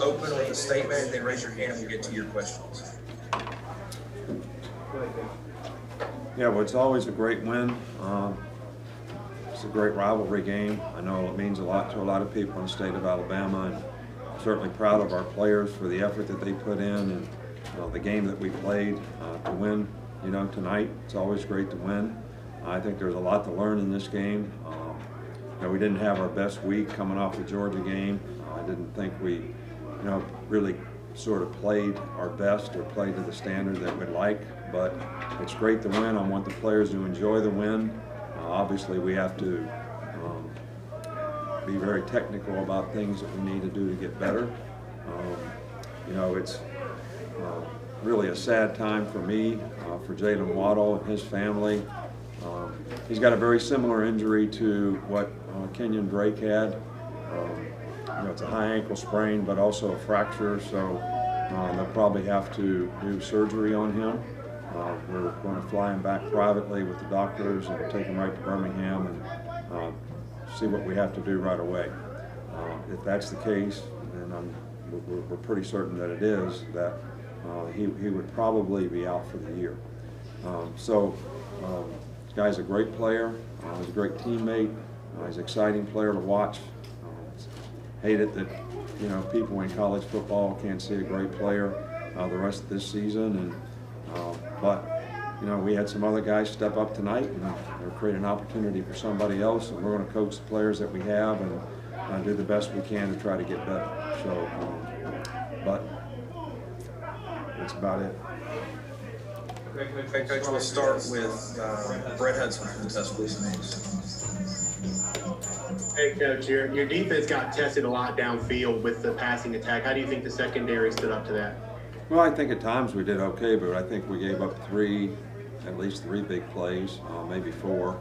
open with a statement and then raise your hand and we'll get to your questions. Yeah, well, it's always a great win. It's a great rivalry game. I know it means a lot to a lot of people in the state of Alabama, and I'm certainly proud of our players for the effort that they put in and the game that we played to win. Tonight it's always great to win. I think there's a lot to learn in this game. We didn't have our best week coming off the Georgia game. I didn't think we, really sort of played our best or played to the standard that we'd like, but it's great to win. I want the players to enjoy the win. Obviously, we have to be very technical about things that we need to do to get better. It's really a sad time for me, for Jalen Waddle and his family. He's got a very similar injury to what Kenyon Drake had. It's a high ankle sprain, but also a fracture, so they'll probably have to do surgery on him. We're going to fly him back privately with the doctors and take him right to Birmingham and see what we have to do right away. If that's the case, and we're pretty certain that it is, that he would probably be out for the year. This guy's a great player. He's a great teammate. He's an exciting player to watch. Hate it that people in college football can't see a great player the rest of this season, but we had some other guys step up tonight and create an opportunity for somebody else, and we're going to coach the players that we have and do the best we can to try to get better. But that's about it. Okay, Coach, we'll start with Brett Hudson from the Tuscaloosa News. Hey, Coach, your defense got tested a lot downfield with the passing attack. How do you think the secondary stood up to that? Well, I think at times we did okay, but I think we gave up at least three big plays, maybe four.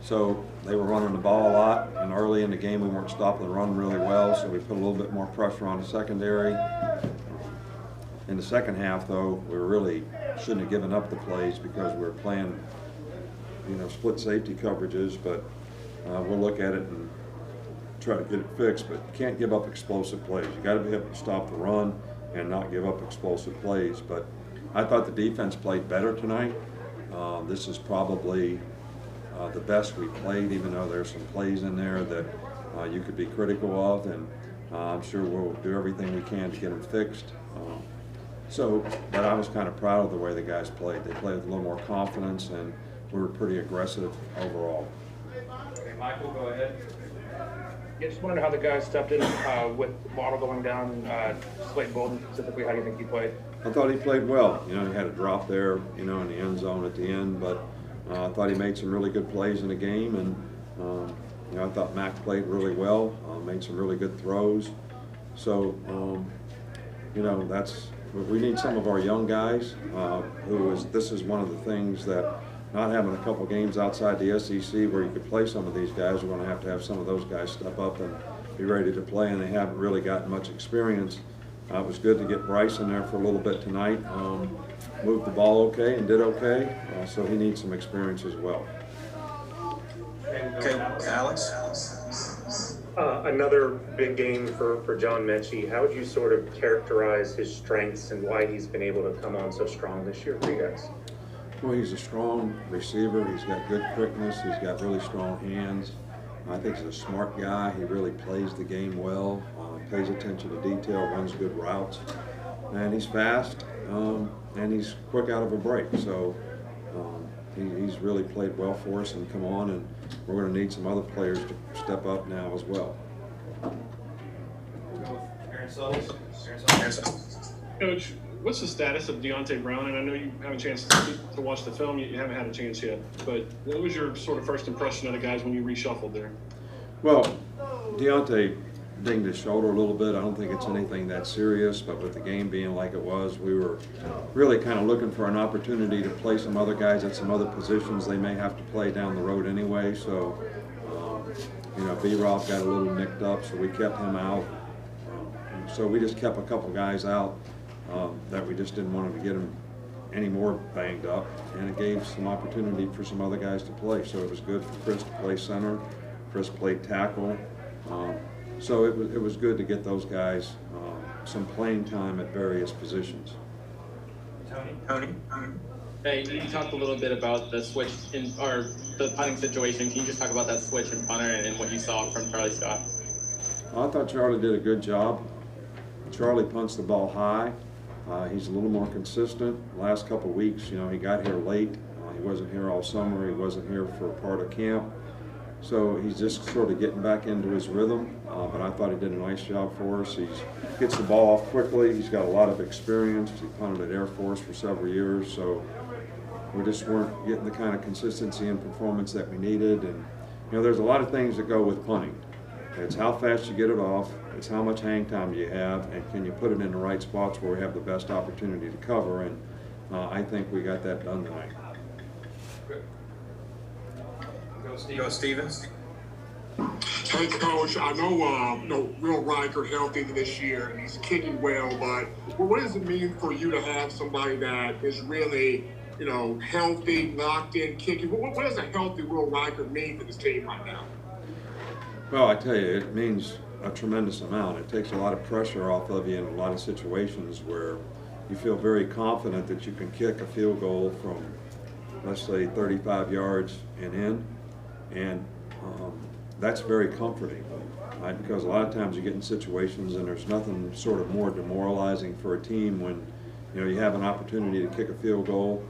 So they were running the ball a lot, and early in the game we weren't stopping the run really well, so we put a little bit more pressure on the secondary. In the second half, though, we really shouldn't have given up the plays because we were playing, split safety coverages, but we'll look at it and try to get it fixed, but you can't give up explosive plays. You got to be able to stop the run and not give up explosive plays. But I thought the defense played better tonight. This is probably the best we played, even though there's some plays in there that you could be critical of, and I'm sure we'll do everything we can to get them fixed. But I was kind of proud of the way the guys played. They played with a little more confidence, and we were pretty aggressive overall. Okay, Michael, go ahead. Yeah, just wondering how the guys stepped in with Waddle going down, Slade Bolden specifically. How do you think he played? I thought he played well. He had a drop there, in the end zone at the end, but I thought he made some really good plays in the game, and I thought Mac played really well, made some really good throws. So, we need some of our young guys. This is one of the things that, not having a couple games outside the SEC where you could play some of these guys, we're going to have some of those guys step up and be ready to play, and they haven't really gotten much experience. It was good to get Bryce in there for a little bit tonight. Moved the ball okay and did okay, so he needs some experience as well. Okay, Alex? Another big game for John Mechie. How would you sort of characterize his strengths and why he's been able to come on so strong this year for you guys? Well, he's a strong receiver. He's got good quickness. He's got really strong hands. I think he's a smart guy. He really plays the game well, pays attention to detail, runs good routes, and he's fast, and he's quick out of a break. So he's really played well for us and come on, and we're going to need some other players to step up now as well. Aaron Suttles. Coach, what's the status of Deontay Brown? And I know you haven't a chance to watch the film. You haven't had a chance yet. But what was your sort of first impression of the guys when you reshuffled there? Well, Deontay dinged his shoulder a little bit. I don't think it's anything that serious, but with the game being like it was, we were really kind of looking for an opportunity to play some other guys at some other positions they may have to play down the road anyway. So, B-Rob got a little nicked up, so we kept him out. So we just kept a couple guys out that we just didn't want to get them any more banged up, and it gave some opportunity for some other guys to play. So it was good for Chris to play center. Chris played tackle. So it was good to get those guys some playing time at various positions. Tony? Hey, you talked a little bit about the switch or the punting situation. Can you just talk about that switch in punter and what you saw from Charlie Scott? I thought Charlie did a good job. Charlie punts the ball high. He's a little more consistent. Last couple of weeks, you know, he got here late. He wasn't here all summer. He wasn't here for part of camp. So he's just sort of getting back into his rhythm. But I thought he did a nice job for us. He gets the ball off quickly. He's got a lot of experience. He punted at Air Force for several years. So we just weren't getting the kind of consistency and performance that we needed. And, you know, there's a lot of things that go with punting. It's how fast you get it off, it's how much hang time you have, and can you put it in the right spots where we have the best opportunity to cover, and I think we got that done tonight. Good. Go Stevens. Hey, Coach, I know, Will Riker healthy this year, and he's kicking well, but what does it mean for you to have somebody that is really, you know, healthy, locked in, kicking? What does a healthy Will Riker mean for this team right now? Well, I tell you, it means a tremendous amount. It takes a lot of pressure off of you in a lot of situations where you feel very confident that you can kick a field goal from, let's say, 35 yards and in, and that's very comforting, right? Because a lot of times you get in situations and there's nothing sort of more demoralizing for a team when, you know, you have an opportunity to kick a field goal.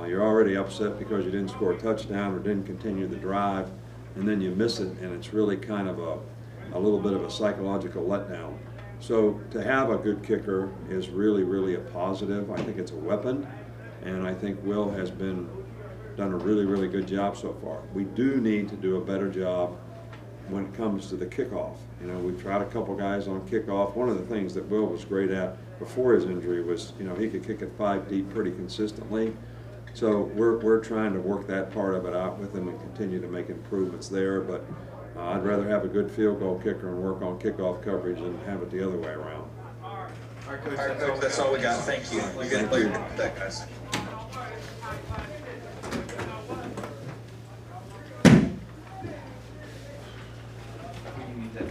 You're already upset because you didn't score a touchdown or didn't continue the drive, and then you miss it, and it's really kind of a little bit of a psychological letdown. So to have a good kicker is really, really a positive. I think it's a weapon, and I think Will has done a really, really good job so far. We do need to do a better job when it comes to the kickoff. You know, we've tried a couple guys on kickoff. One of the things that Will was great at before his injury was, you know, he could kick it 5 deep pretty consistently. So we're trying to work that part of it out with him and continue to make improvements there. But I'd rather have a good field goal kicker and work on kickoff coverage than have it the other way around. All right, Coach, All right, Coach, that's all we got. Thank you. You get Thank you. that, guys. You need that.